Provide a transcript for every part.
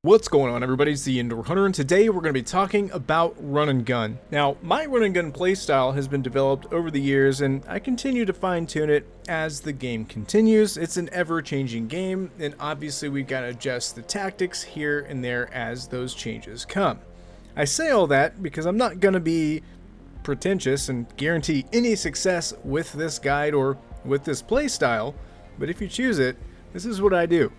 What's going on, everybody? It's the Indoor Hunter, and today we're going to be talking about run and gun. Now, my run and gun playstyle has been developed over the years, and I continue to fine-tune it as the game continues. It's an ever-changing game, and obviously we've got to adjust the tactics here and there as those changes come. I say all that because I'm not going to be pretentious and guarantee any success with this guide or with this playstyle, but if you choose it, this is what I do.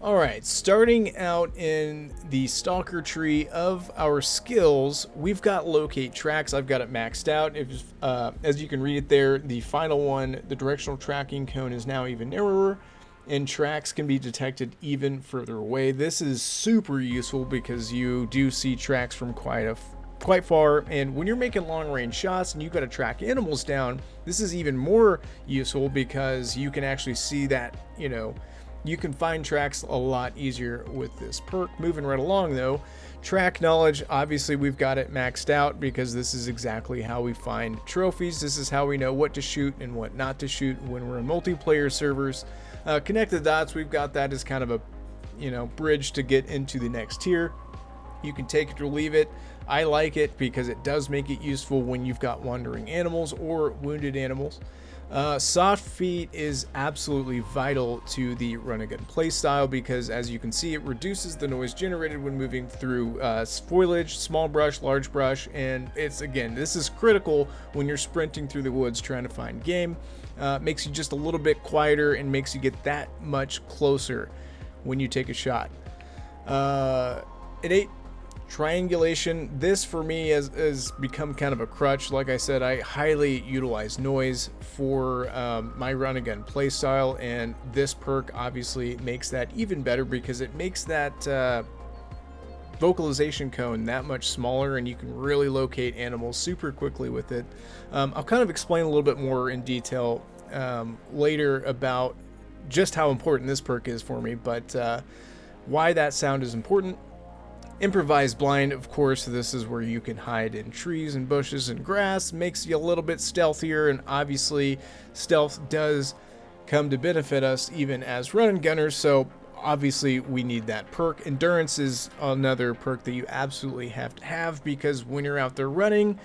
Alright, starting out in the stalker tree of our skills, we've got locate tracks. I've got it maxed out. As you can read it there, the final one, the directional tracking cone is now even narrower, and tracks can be detected even further away. This is super useful because you do see tracks from quite far, and when you're making long range shots and you've got to track animals down, this is even more useful because you can actually see that, you can find tracks a lot easier with this perk. Moving right along though, track knowledge, obviously we've got it maxed out because this is exactly how we find trophies. This is how we know what to shoot and what not to shoot when we're in multiplayer servers. Connect the dots, we've got that as kind of a bridge to get into the next tier. You can take it or leave it. I like it because it does make it useful when you've got wandering animals or wounded animals. Soft feet is absolutely vital to the run and gun playstyle because, as you can see, it reduces the noise generated when moving through foliage, small brush, large brush, and this is critical when you're sprinting through the woods trying to find game. Makes you just a little bit quieter and makes you get that much closer when you take a shot. Innate triangulation, this for me has become kind of a crutch. Like I said, I highly utilize noise for my run and gun playstyle, and this perk obviously makes that even better because it makes that vocalization cone that much smaller, and you can really locate animals super quickly with it. I'll kind of explain a little bit more in detail later about just how important this perk is for me, but why that sound is important. Improvised blind, of course, this is where you can hide in trees and bushes and grass, makes you a little bit stealthier, and obviously stealth does come to benefit us even as run and gunners, so obviously we need that perk. Endurance is another perk that you absolutely have to have because when you're out there running,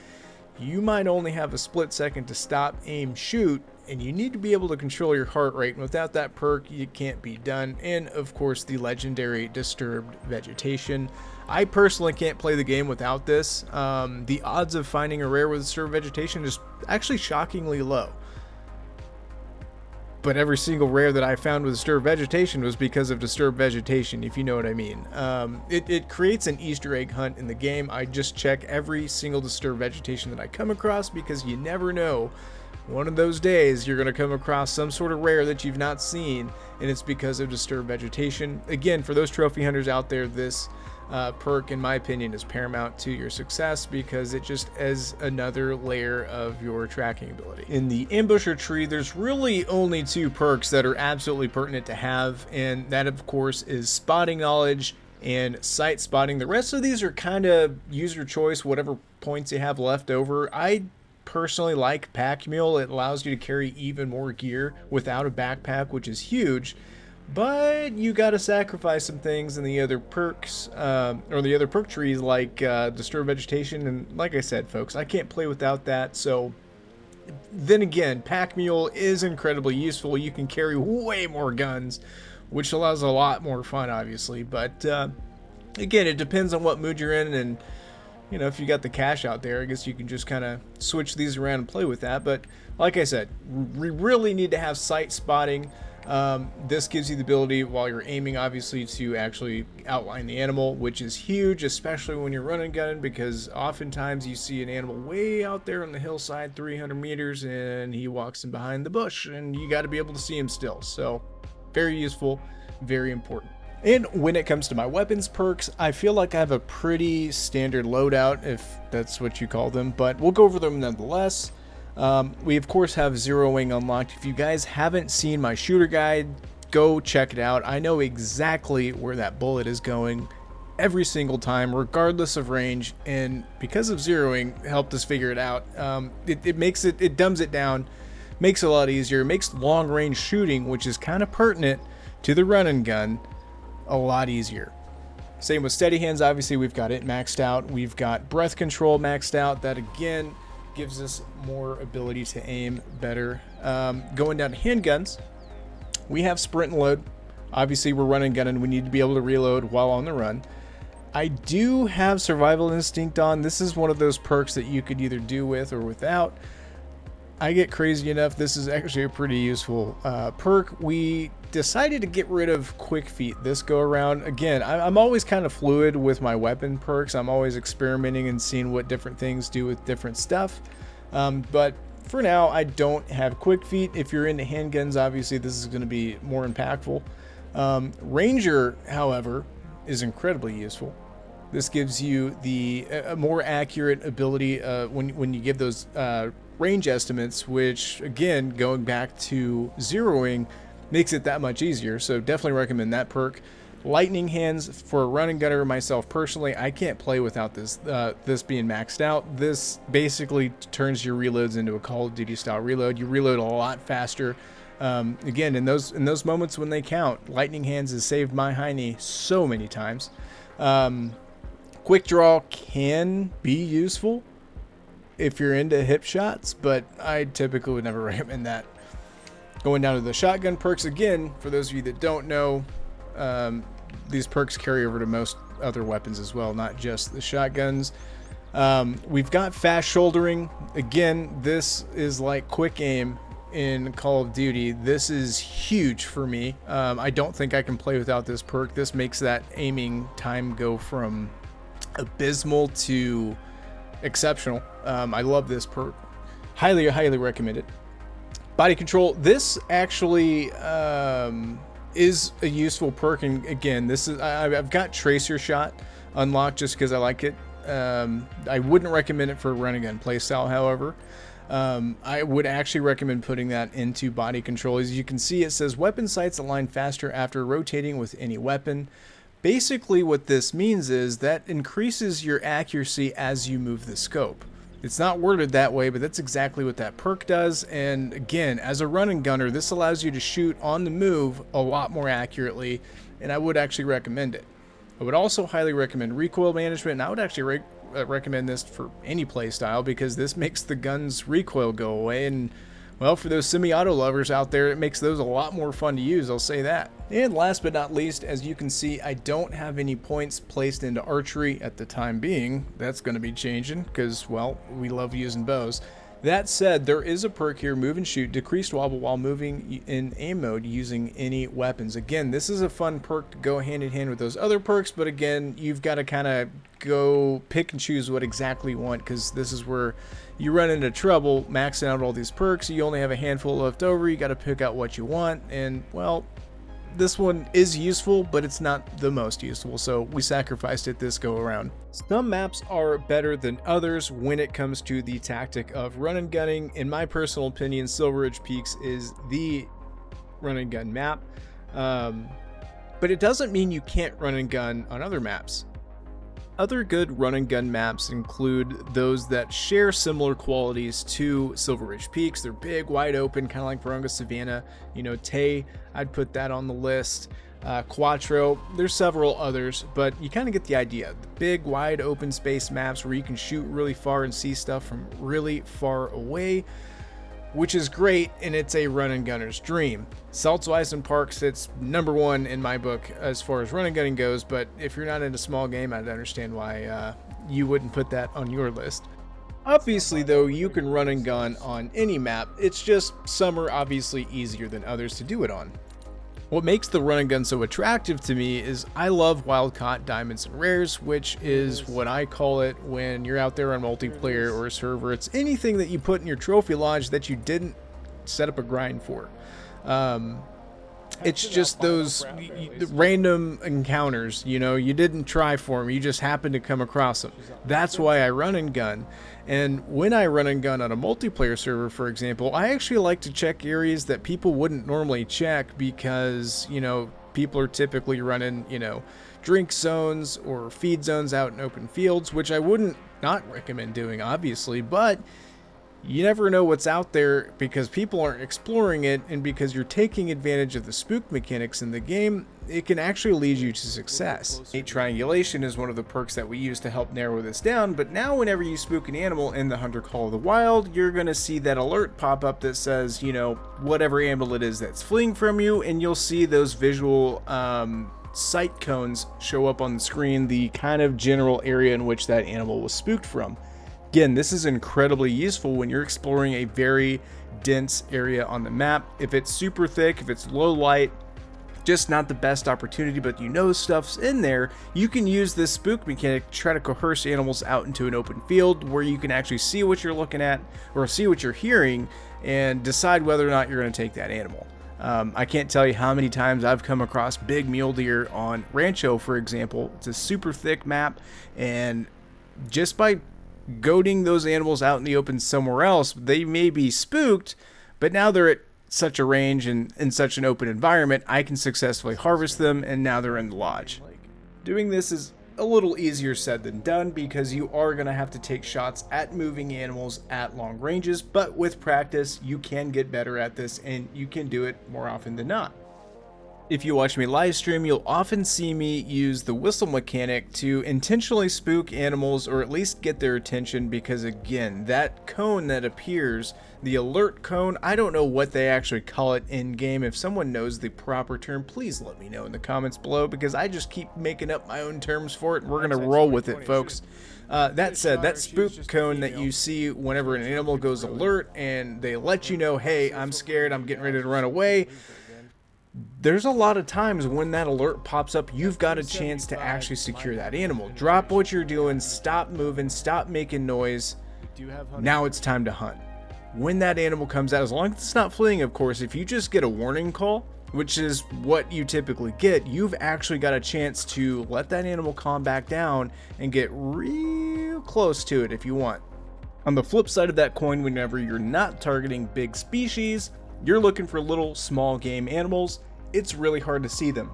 you might only have a split second to stop, aim, shoot, and you need to be able to control your heart rate, and without that perk, it can't be done. And of course, the legendary disturbed vegetation. I personally can't play the game without this. The odds of finding a rare with disturbed vegetation is actually shockingly low. But every single rare that I found with disturbed vegetation was because of disturbed vegetation, if you know what I mean. It creates an Easter egg hunt in the game. I just check every single disturbed vegetation that I come across because you never know. One of those days you're going to come across some sort of rare that you've not seen, and it's because of disturbed vegetation. Again, for those trophy hunters out there, this perk, in my opinion, is paramount to your success because it just adds another layer of your tracking ability. In the ambusher tree, there's really only two perks that are absolutely pertinent to have, and that, of course, is spotting knowledge and sight spotting. The rest of these are kind of user choice, whatever points you have left over. I personally like Pack Mule. It allows you to carry even more gear without a backpack, which is huge, but you got to sacrifice some things in the other perks or the other perk trees like disturbed vegetation, and like I said, folks, I can't play without that. So then again, Pack Mule is incredibly useful. You can carry way more guns, which allows a lot more fun, obviously, but again, it depends on what mood you're in, and if you got the cash out there, I guess you can just kind of switch these around and play with that. But like I said, we really need to have sight spotting. This gives you the ability while you're aiming, obviously, to actually outline the animal, which is huge, especially when you're running gun, because oftentimes you see an animal way out there on the hillside, 300 meters, and he walks in behind the bush, and you got to be able to see him still. So very useful, very important. And when it comes to my weapons perks, I feel like I have a pretty standard loadout, if that's what you call them, but we'll go over them nonetheless. We of course have zeroing unlocked. If you guys haven't seen my shooter guide, go check it out. I know exactly where that bullet is going every single time, regardless of range, and because of zeroing helped us figure it out. It dumbs it down, makes it a lot easier, makes long range shooting, which is kind of pertinent to the run and gun, a lot easier. Same with steady hands. Obviously, we've got it maxed out. We've got breath control maxed out. That again gives us more ability to aim better. Going down to handguns, we have sprint and load. Obviously, we're running gun and we need to be able to reload while on the run. I do have survival instinct on. This is one of those perks that you could either do with or without. I get crazy enough. This is actually a pretty useful perk. We decided to get rid of quick feet this go around. Again, I'm always kind of fluid with my weapon perks. I'm always experimenting and seeing what different things do with different stuff. But for now, I don't have quick feet. If you're into handguns, obviously this is going to be more impactful. Ranger, however, is incredibly useful. This gives you a more accurate ability when you give those range estimates, which again, going back to zeroing, makes it that much easier. So definitely recommend that perk. Lightning hands for a running gunner. Myself personally, I can't play without this being maxed out. This basically turns your reloads into a Call of Duty style reload. You reload a lot faster. Again, in those moments when they count, lightning hands has saved my hiney so many times. Quick draw can be useful if you're into hip shots, but I typically would never recommend that. Going down to the shotgun perks, again, for those of you that don't know, these perks carry over to most other weapons as well, not just the shotguns. We've got fast shouldering. Again, this is like quick aim in Call of Duty. This is huge for me. I don't think I can play without this perk. This makes that aiming time go from abysmal to exceptional. I love this perk. Highly recommend it. Body control. This actually is a useful perk, and again, this is I've got tracer shot unlocked just because I like it. I wouldn't recommend it for run and gun playstyle, however. I would actually recommend putting that into body control. As you can see, it says weapon sights align faster after rotating with any weapon. Basically, what this means is that increases your accuracy as you move the scope. It's not worded that way, but that's exactly what that perk does. And again, as a running gunner, this allows you to shoot on the move a lot more accurately, and I would actually recommend it. I would also highly recommend recoil management, and I would actually recommend this for any playstyle because this makes the gun's recoil go away. And well, for those semi-auto lovers out there, it makes those a lot more fun to use, I'll say that. And last but not least, as you can see, I don't have any points placed into archery at the time being. That's going to be changing because, well, we love using bows. That said, there is a perk here, move and shoot, decreased wobble while moving in aim mode using any weapons. Again, this is a fun perk to go hand in hand with those other perks, but again, you've got to kind of go pick and choose what exactly you want, because this is where you run into trouble maxing out all these perks. You only have a handful left over, you got to pick out what you want, and well, this one is useful, but it's not the most useful, so we sacrificed it this go around. Some maps are better than others when it comes to the tactic of run and gunning. In my personal opinion, Silver Ridge Peaks is the run and gun map, but it doesn't mean you can't run and gun on other maps. Other good run and gun maps include those that share similar qualities to Silver Ridge Peaks. They're big, wide open, kind of like Varonga Savannah. You know, Tay, I'd put that on the list. Quattro, there's several others, but you kind of get the idea. The big, wide open space maps where you can shoot really far and see stuff from really far away, which is great, and it's a run and gunner's dream. Saltzweissen Park sits #1 in my book as far as run and gunning goes, but if you're not into small game, I'd understand why you wouldn't put that on your list. Obviously, though, you can run and gun on any map. It's just some are obviously easier than others to do it on. What makes the run and gun so attractive to me is I love wild-caught diamonds and rares, which is what I call it when you're out there on multiplayer or a server. It's anything that you put in your trophy lodge that you didn't set up a grind for. It's just those random encounters, you know, you didn't try for them, you just happened to come across them. That's why I run and gun. And when I run and gun on a multiplayer server, for example, I actually like to check areas that people wouldn't normally check because, you know, people are typically running, you know, drink zones or feed zones out in open fields, which I wouldn't not recommend doing, obviously, but You never know what's out there because people aren't exploring it, and because you're taking advantage of the spook mechanics in the game, it can actually lead you to success. Triangulation is one of the perks that we use to help narrow this down, but now whenever you spook an animal in the Hunter Call of the Wild, you're going to see that alert pop up that says, you know, whatever animal it is that's fleeing from you, and you'll see those visual sight cones show up on the screen, the kind of general area in which that animal was spooked from. Again, this is incredibly useful when you're exploring a very dense area on the map. If it's super thick, if it's low light, just not the best opportunity, but you know stuff's in there, you can use this spook mechanic to try to coerce animals out into an open field where you can actually see what you're looking at or see what you're hearing and decide whether or not you're going to take that animal. I can't tell you how many times I've come across big mule deer on Rancho, for example. It's a super thick map, and just by goading those animals out in the open somewhere else, they may be spooked, but now they're at such a range and in such an open environment, I can successfully harvest them, and now they're in the lodge. Doing this is a little easier said than done because you are going to have to take shots at moving animals at long ranges, but with practice you can get better at this and you can do it more often than not. If you watch me live stream, you'll often see me use the whistle mechanic to intentionally spook animals or at least get their attention, because again, that cone that appears, the alert cone, I don't know what they actually call it in game. If someone knows the proper term, please let me know in the comments below, because I just keep making up my own terms for it and we're going to roll with it, folks. That said, that spook cone that you see whenever an animal goes alert and they let you know, hey, I'm scared, I'm getting ready to run away. There's a lot of times when that alert pops up, you've got a chance to actually secure that animal. Drop what you're doing, stop moving, stop making noise. Now it's time to hunt. When that animal comes out, as long as it's not fleeing, of course, if you just get a warning call, which is what you typically get, you've actually got a chance to let that animal calm back down and get real close to it if you want. On the flip side of that coin, whenever you're not targeting big species, you're looking for little small game animals, it's really hard to see them.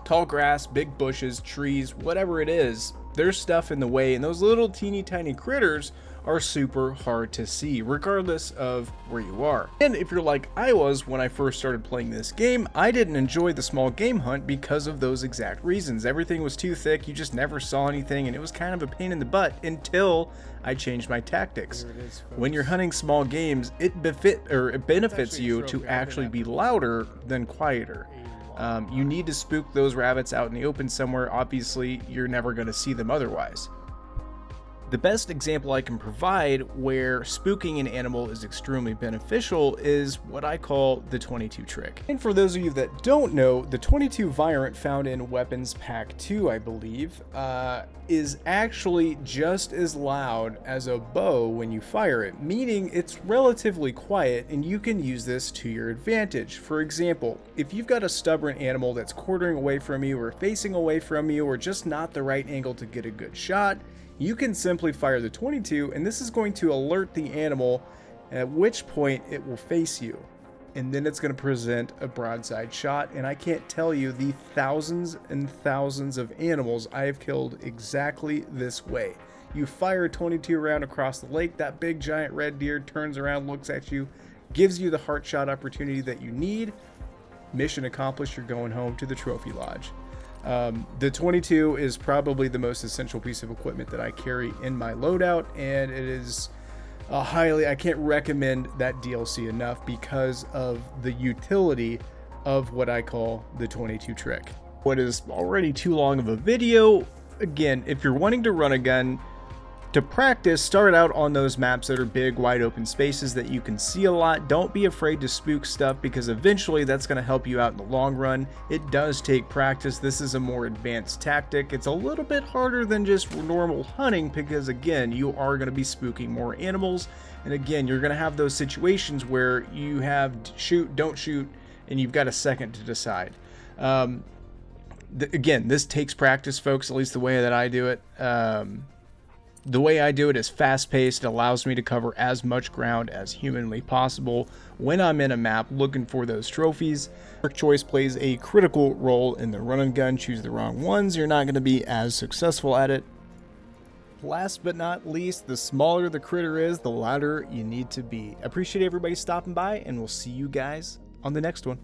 Tall grass, big bushes, trees, whatever it is, there's stuff in the way, and those little teeny tiny critters are super hard to see regardless of where you are. And if you're like I was when I first started playing this game, I didn't enjoy the small game hunt because of those exact reasons. Everything was too thick, you just never saw anything, and it was kind of a pain in the butt until I changed my tactics. When you're hunting small games, it benefits you to actually be louder than quieter. You need to spook those rabbits out in the open somewhere. Obviously, you're never going to see them otherwise. The best example I can provide where spooking an animal is extremely beneficial is what I call the 22 trick. And for those of you that don't know, the 22 variant found in Weapons Pack 2, I believe, is actually just as loud as a bow when you fire it, meaning it's relatively quiet and you can use this to your advantage. For example, if you've got a stubborn animal that's quartering away from you or facing away from you or just not the right angle to get a good shot, you can simply fire the 22 and this is going to alert the animal, at which point it will face you. And then it's going to present a broadside shot, and I can't tell you the thousands and thousands of animals I have killed exactly this way. You fire a 22 round across the lake, that big giant red deer turns around, looks at you, gives you the heart shot opportunity that you need. Mission accomplished, you're going home to the trophy lodge. The 22 is probably the most essential piece of equipment that I carry in my loadout, and it is I can't recommend that DLC enough because of the utility of what I call the 22 trick. What is already too long of a video, again, if you're wanting to run a gun, to practice, start out on those maps that are big, wide open spaces that you can see a lot. Don't be afraid to spook stuff, because eventually that's going to help you out in the long run. It does take practice. This is a more advanced tactic. It's a little bit harder than just normal hunting because, again, you are going to be spooking more animals. And again, you're going to have those situations where you have shoot, don't shoot, and you've got a second to decide. Again, this takes practice, folks, at least the way that I do it. The way I do it is fast-paced. It allows me to cover as much ground as humanly possible when I'm in a map looking for those trophies. Trick choice plays a critical role in the run and gun. Choose the wrong ones, you're not going to be as successful at it. last but not least, the smaller the critter is, the louder you need to be. Appreciate everybody stopping by, and we'll see you guys on the next one.